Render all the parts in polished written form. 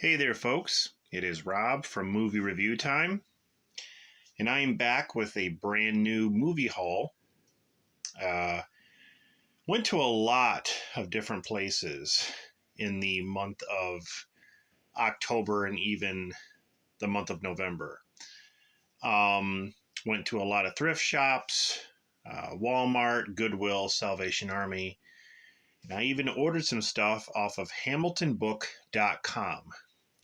Hey there, folks. It is Rob from Movie Review Time, and I am back with a brand new movie haul. Went to a lot of different places in the month of October and even the month of November. Went to a lot of thrift shops, Walmart, Goodwill, Salvation Army, and I even ordered some stuff off of HamiltonBook.com.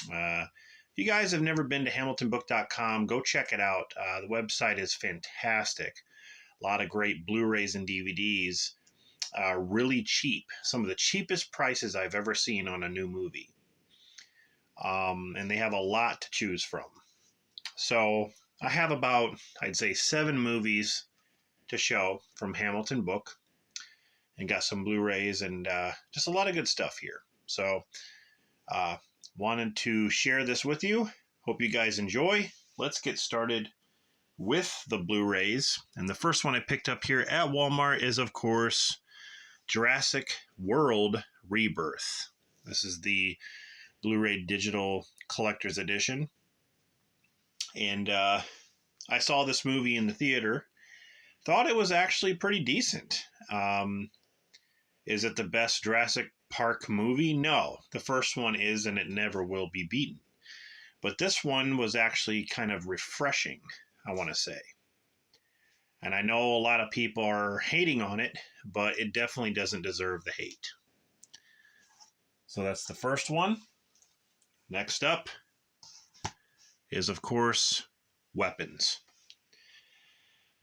If you guys have never been to HamiltonBook.com, go check it out. The website is fantastic. A lot of great Blu-rays and DVDs. Really cheap. Some of the cheapest prices I've ever seen on a new movie. And they have a lot to choose from. So I have about, I'd say, 7 movies to show from Hamilton Book. And got some Blu-rays and just a lot of good stuff here. So wanted to share this with you. Hope you guys enjoy. Let's get started with the Blu-rays. And the first one I picked up here at Walmart is, of course, Jurassic World Rebirth. This is the Blu-ray Digital Collector's Edition. And I saw this movie in the theater. Thought it was actually pretty decent. Is it the best Jurassic Park movie? No. The first one is, and it never will be beaten. But this one was actually kind of refreshing, I want to say. And I know a lot of people are hating on it, but it definitely doesn't deserve the hate. So that's the first one. Next up is, of course, Weapons.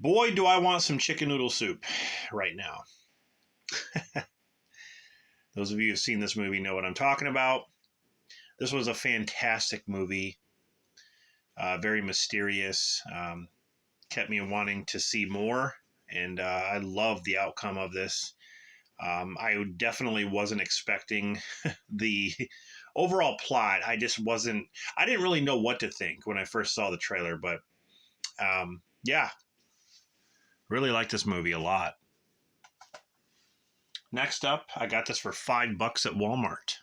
Boy, do I want some chicken noodle soup right now. Those of you who've seen this movie know what I'm talking about. This was a fantastic movie. Very mysterious. Kept me wanting to see more. And I love the outcome of this. I definitely wasn't expecting the overall plot. I didn't really know what to think when I first saw the trailer. But yeah, really liked this movie a lot. Next up, I got this for $5 at Walmart.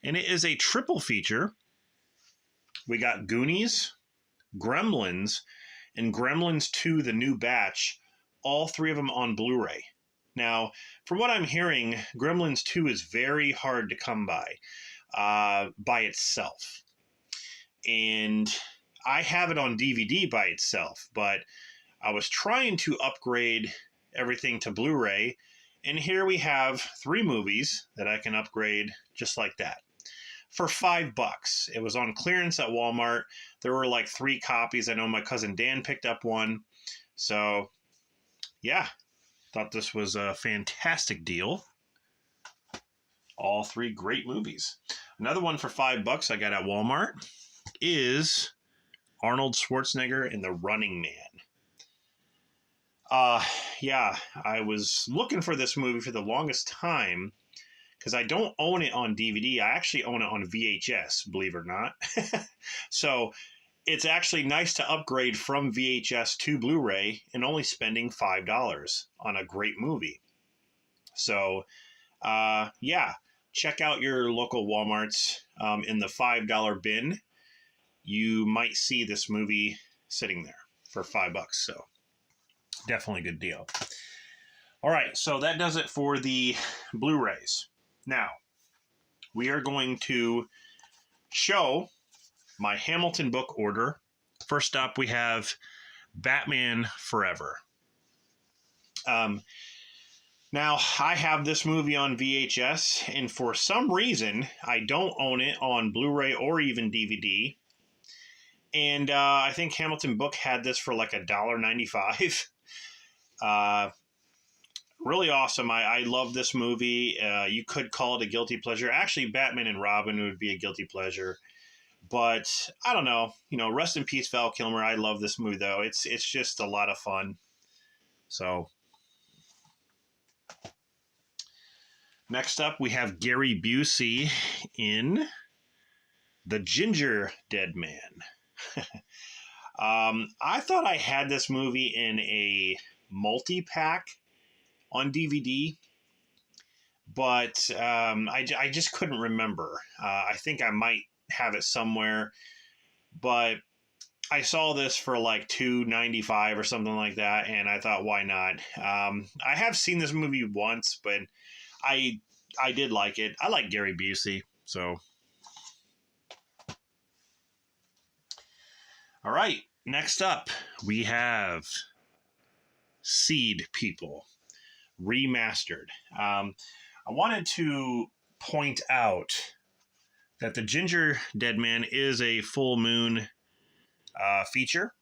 And it is a triple feature. We got Goonies, Gremlins, and Gremlins 2, the new batch. All 3 of them on Blu-ray. Now, from what I'm hearing, Gremlins 2 is very hard to come by itself. And I have it on DVD by itself, but I was trying to upgrade everything to Blu-ray. And here we have 3 movies that I can upgrade just like that for $5. It was on clearance at Walmart. There were like 3 copies. I know my cousin Dan picked up one. So, yeah, thought this was a fantastic deal. All 3 great movies. Another one for $5 I got at Walmart is Arnold Schwarzenegger in The Running Man. Yeah, I was looking for this movie for the longest time because I don't own it on DVD. I actually own it on VHS, believe it or not. So it's actually nice to upgrade from VHS to Blu-ray and only spending $5 on a great movie. So, yeah, check out your local Walmarts in the $5 bin. You might see this movie sitting there for $5. So definitely a good deal. All right, so that does it for the Blu-rays. Now, we are going to show my Hamilton Book order. First up, we have Batman Forever. Now, I have this movie on VHS, and for some reason, I don't own it on Blu-ray or even DVD. And I think Hamilton Book had this for like $1.95. Really awesome. I love this movie. You could call it a guilty pleasure. Actually, Batman and Robin would be a guilty pleasure. But I don't know. You know, rest in peace, Val Kilmer. I love this movie, though. It's just a lot of fun. So next up, we have Gary Busey in The Ginger Dead Man. I thought I had this movie in a multi-pack on DVD, but I just couldn't remember. I think I might have it somewhere, but I saw this for like $2.95 or something like that, and I thought, why not? I have seen this movie once, but I did like it. I like Gary Busey, so. All right, next up, we have Seed People Remastered. I wanted to point out that the Ginger Dead Man is a full moon feature,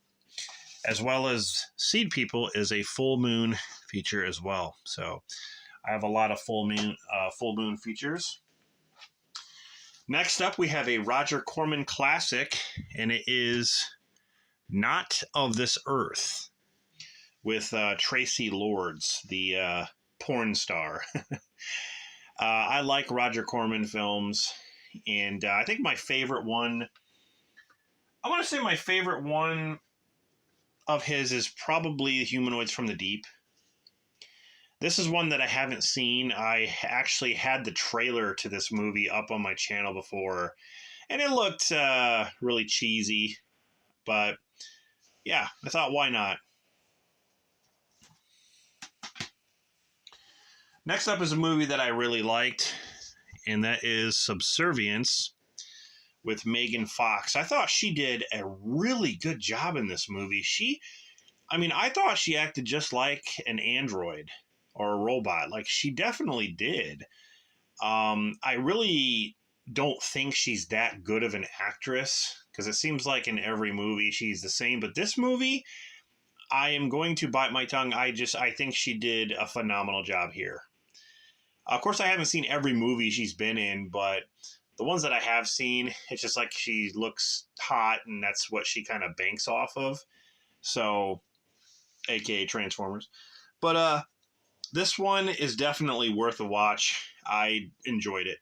as well as Seed People is a full moon feature as well. So I have a lot of full moon features. Next up, we have a Roger Corman classic, and it is Not of This Earth, with Tracy Lords, the porn star. I like Roger Corman films, and I think my favorite one, I want to say my favorite one of his is probably Humanoids from the Deep. This is one that I haven't seen. I actually had the trailer to this movie up on my channel before, and it looked really cheesy, but yeah, I thought, why not? Next up is a movie that I really liked, and that is Subservience with Megan Fox. I thought she did a really good job in this movie. I thought she acted just like an android or a robot. Like, she definitely did. I really don't think she's that good of an actress, because it seems like in every movie she's the same. But this movie, I am going to bite my tongue. I think she did a phenomenal job here. Of course, I haven't seen every movie she's been in, but the ones that I have seen, it's just like she looks hot, and that's what she kind of banks off of. So, aka Transformers. But this one is definitely worth a watch. I enjoyed it.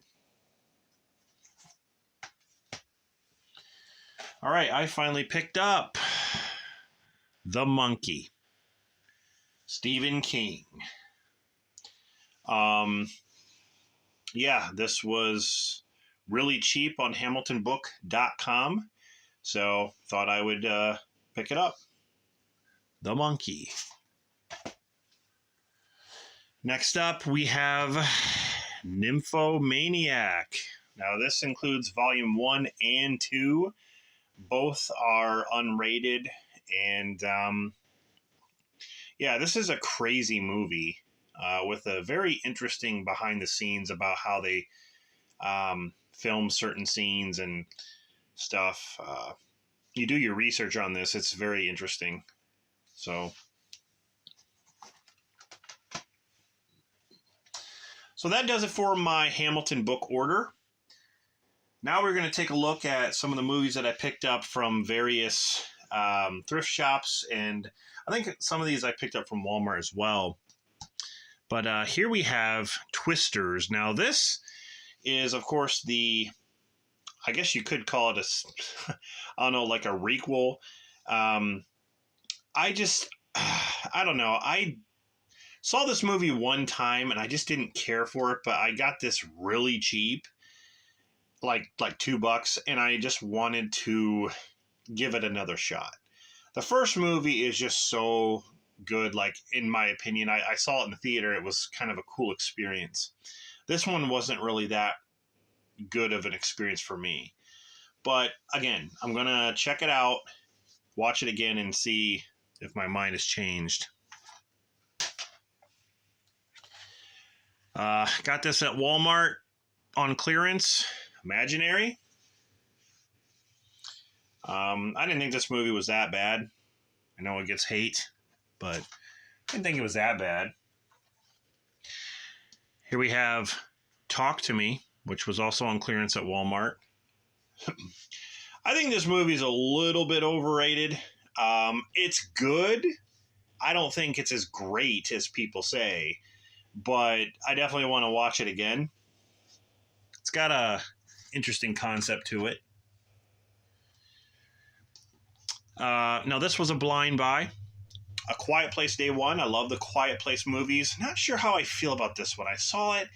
All right, I finally picked up The Monkey, Stephen King. Yeah, this was really cheap on HamiltonBook.com, so thought I would pick it up. The Monkey. Next up, we have Nymphomaniac. Now, this includes Volume 1 and 2. Both are unrated, and yeah, this is a crazy movie with a very interesting behind the scenes about how they film certain scenes and stuff. You do your research on this, it's very interesting. So that does it for my Hamilton book order. Now we're going to take a look at some of the movies that I picked up from various thrift shops, and I think some of these I picked up from Walmart as well. But here we have Twisters. Now this is, of course, I guess you could call it I don't know, like a requel. I don't know. I saw this movie one time and I just didn't care for it, but I got this really cheap, like $2, and I just wanted to give it another shot. The first movie is just so good, like, in my opinion. I saw it in the theater. It was kind of a cool experience. This one wasn't really that good of an experience for me. But again, I'm going to check it out, watch it again, and see if my mind has changed. Got this at Walmart on clearance. Imaginary. I didn't think this movie was that bad. I know it gets hate, but I didn't think it was that bad. Here we have Talk to Me, which was also on clearance at Walmart. I think this movie is a little bit overrated. It's good. I don't think it's as great as people say, but I definitely want to watch it again. It's got a interesting concept to it. Now, this was a blind buy. A Quiet Place Day One. I love the Quiet Place movies. Not sure how I feel about this one. I saw it,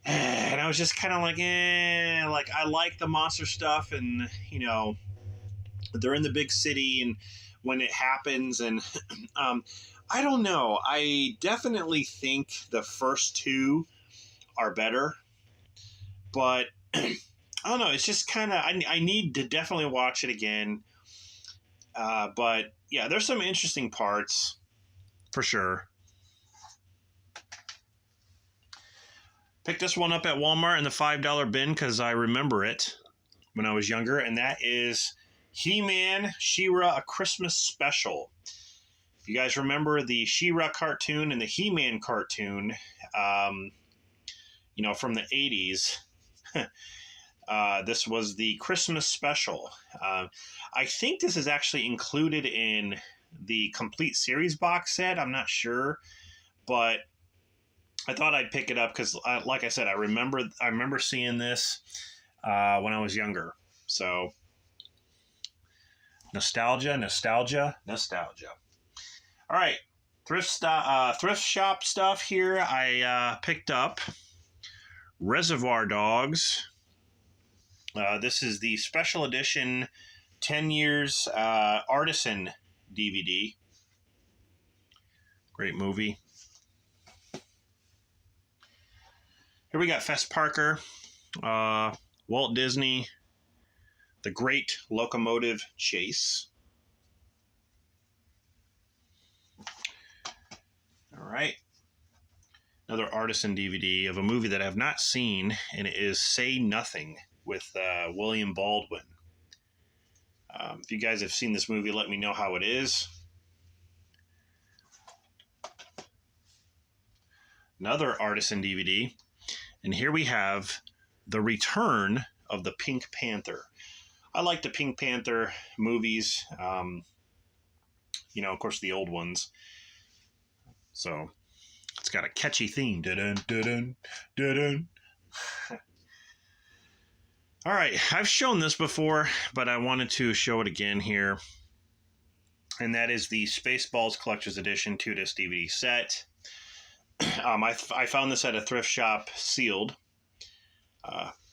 And I was just kind of like, like I like the monster stuff, and they're in the big city, and when it happens, and I don't know. I definitely think the first two are better, but I don't know. It's just kind of I need to definitely watch it again. But yeah, there's some interesting parts for sure. Picked this one up at Walmart in the $5 bin because I remember it when I was younger, and that is He-Man, She-Ra, A Christmas Special. If you guys remember the She-Ra cartoon and the He-Man cartoon, from the 80s, this was the Christmas special. I think this is actually included in the complete series box set. I'm not sure, but I thought I'd pick it up because, like I said, I remember seeing this when I was younger. So nostalgia. All right, thrift shop stuff here. I picked up Reservoir Dogs. This is the special edition 10 years artisan DVD. Great movie. Here we got Fess Parker, Walt Disney, The Great Locomotive Chase. All right. Another artisan DVD of a movie that I have not seen, and it is Say Nothing with William Baldwin. If you guys have seen this movie, let me know how it is. Another artisan DVD. And here we have The Return of the Pink Panther. I like the Pink Panther movies. Of course, the old ones. So it's got a catchy theme. Dun, dun, dun, dun, dun. All right, I've shown this before, but I wanted to show it again here. And that is the Spaceballs Collector's Edition 2-disc DVD set. I found this at a thrift shop sealed,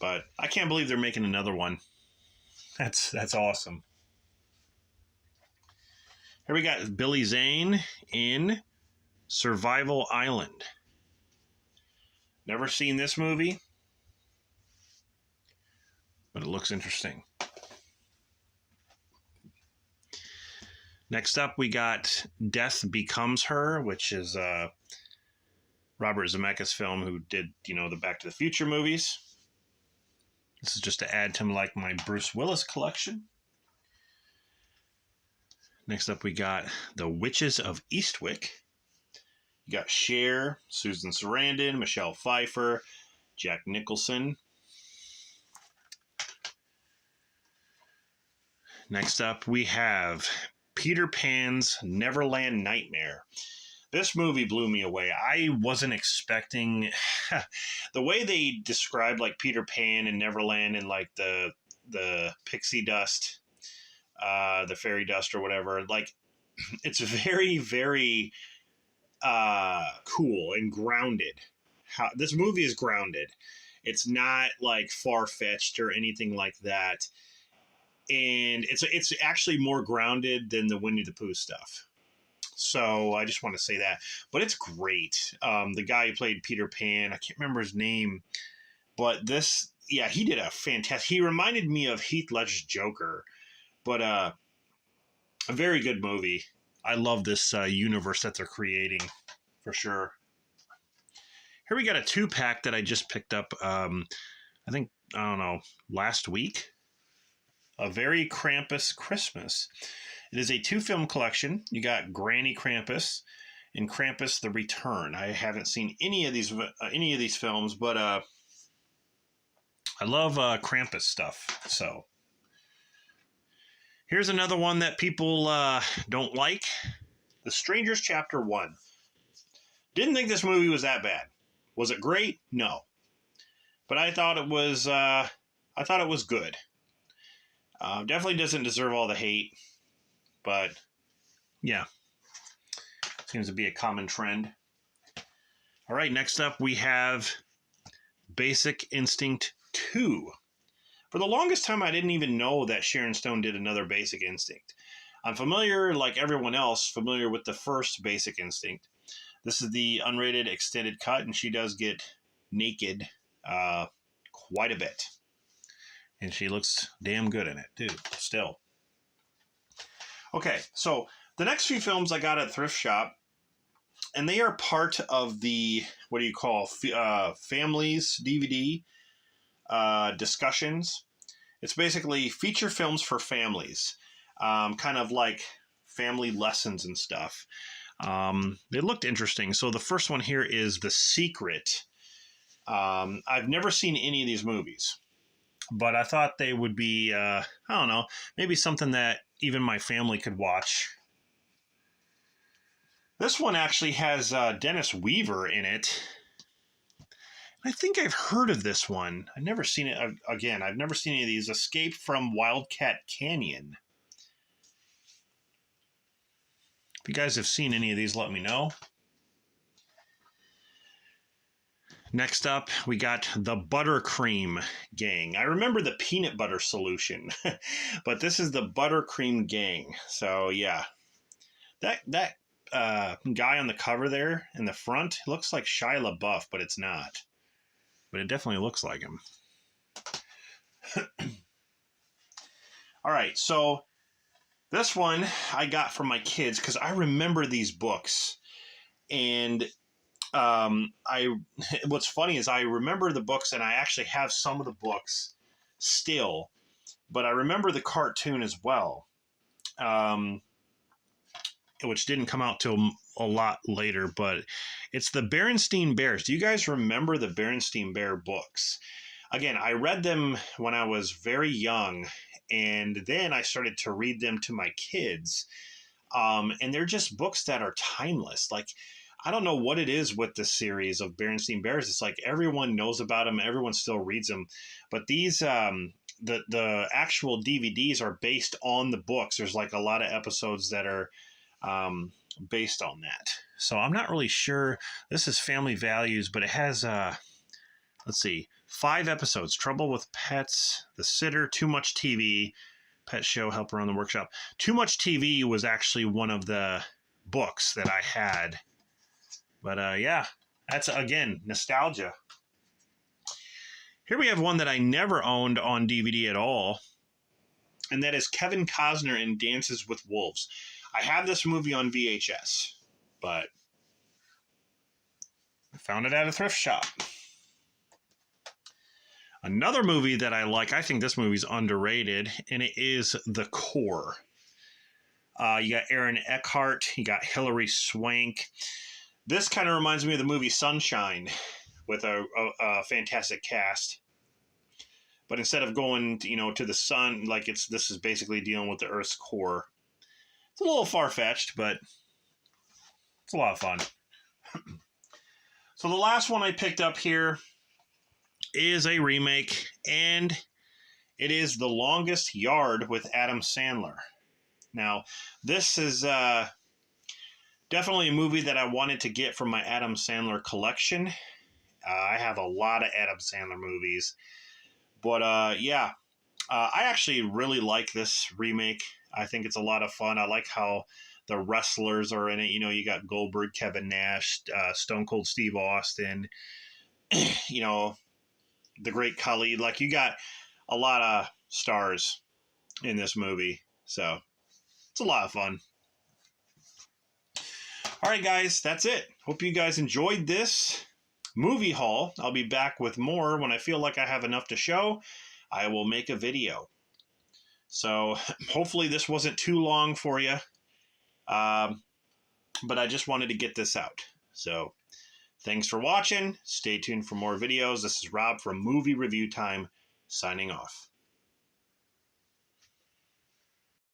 but I can't believe they're making another one. That's awesome. Here we got Billy Zane in Survival Island. Never seen this movie, but it looks interesting. Next up, we got Death Becomes Her, which is Robert Zemeckis' film, who did, the Back to the Future movies. This is just to add to my Bruce Willis collection. Next up, we got The Witches of Eastwick. You got Cher, Susan Sarandon, Michelle Pfeiffer, Jack Nicholson. Next up, we have Peter Pan's Neverland Nightmare. This movie blew me away. I wasn't expecting the way they described Peter Pan and Neverland and the pixie dust, the fairy dust or whatever. It's very, very cool and grounded. This movie is grounded. It's not far-fetched or anything like that. And it's actually more grounded than the Winnie the Pooh stuff. So I just want to say that. But it's great. The guy who played Peter Pan, I can't remember his name, but he did a fantastic. He reminded me of Heath Ledger's Joker, but a very good movie. I love this universe that they're creating, for sure. Here we got a 2-pack that I just picked up, last week. A Very Krampus Christmas. It is a 2-film collection. You got Granny Krampus and Krampus the Return. I haven't seen any of these films, but I love Krampus stuff. So here's another one that people don't like. The Strangers Chapter 1. Didn't think this movie was that bad. Was it great? No. But I thought it was good. Definitely doesn't deserve all the hate, but yeah, seems to be a common trend. All right, next up we have Basic Instinct 2. For the longest time, I didn't even know that Sharon Stone did another Basic Instinct. I'm familiar, like everyone else, familiar with the first Basic Instinct. This is the unrated extended cut, and she does get naked quite a bit. And she looks damn good in it, too, still. Okay, so the next few films I got at Thrift Shop, and they are part of the, what do you call, families DVD discussions. It's basically feature films for families, kind of like family lessons and stuff. It looked interesting. So the first one here is The Secret. I've never seen any of these movies, but I thought they would be, I don't know, maybe something that even my family could watch. This one actually has Dennis Weaver in it. I think I've heard of this one. I've never seen it. Again, I've never seen any of these. Escape from Wildcat Canyon. If you guys have seen any of these, let me know. Next up, we got the Buttercream Gang. I remember the Peanut Butter Solution, but this is the Buttercream Gang. So, yeah. That guy on the cover there in the front looks like Shia LaBeouf, but it's not. But it definitely looks like him. All right, so this one I got from my kids because I remember these books. And what's funny is I remember the books, and I actually have some of the books still, but I remember the cartoon as well, which didn't come out till a lot later, but it's the Berenstain Bears. Do you guys remember the Berenstain Bear books? Again, I read them when I was very young, and then I started to read them to my kids, and they're just books that are timeless. Like, I don't know what it is with the series of Berenstain Bears. It's like everyone knows about them. Everyone still reads them. But these, the actual DVDs are based on the books. There's like a lot of episodes that are based on that. So I'm not really sure. This is Family Values, but it has, let's see, 5 episodes. Trouble with Pets, The Sitter, Too Much TV, Pet Show, Help Around the Workshop. Too Much TV was actually one of the books that I had. But yeah, that's, again, nostalgia. Here we have one that I never owned on DVD at all, and that is Kevin Costner in Dances with Wolves. I have this movie on VHS, but I found it at a thrift shop. Another movie that I like, I think this movie's underrated, and it is The Core. You got Aaron Eckhart, you got Hilary Swank. This kind of reminds me of the movie Sunshine with a fantastic cast. But instead of going, to the sun, like this is basically dealing with the Earth's core. It's a little far-fetched, but it's a lot of fun. So the last one I picked up here is a remake, and it is The Longest Yard with Adam Sandler. Now, this is definitely a movie that I wanted to get from my Adam Sandler collection. I have a lot of Adam Sandler movies. But, yeah, I actually really like this remake. I think it's a lot of fun. I like how the wrestlers are in it. You got Goldberg, Kevin Nash, Stone Cold Steve Austin, the Great Khali. Like, you got a lot of stars in this movie. So, it's a lot of fun. All right, guys, that's it. Hope you guys enjoyed this movie haul. I'll be back with more when I feel like I have enough to show. I will make a video. So hopefully this wasn't too long for you. But I just wanted to get this out. So thanks for watching. Stay tuned for more videos. This is Rob from Movie Review Time signing off.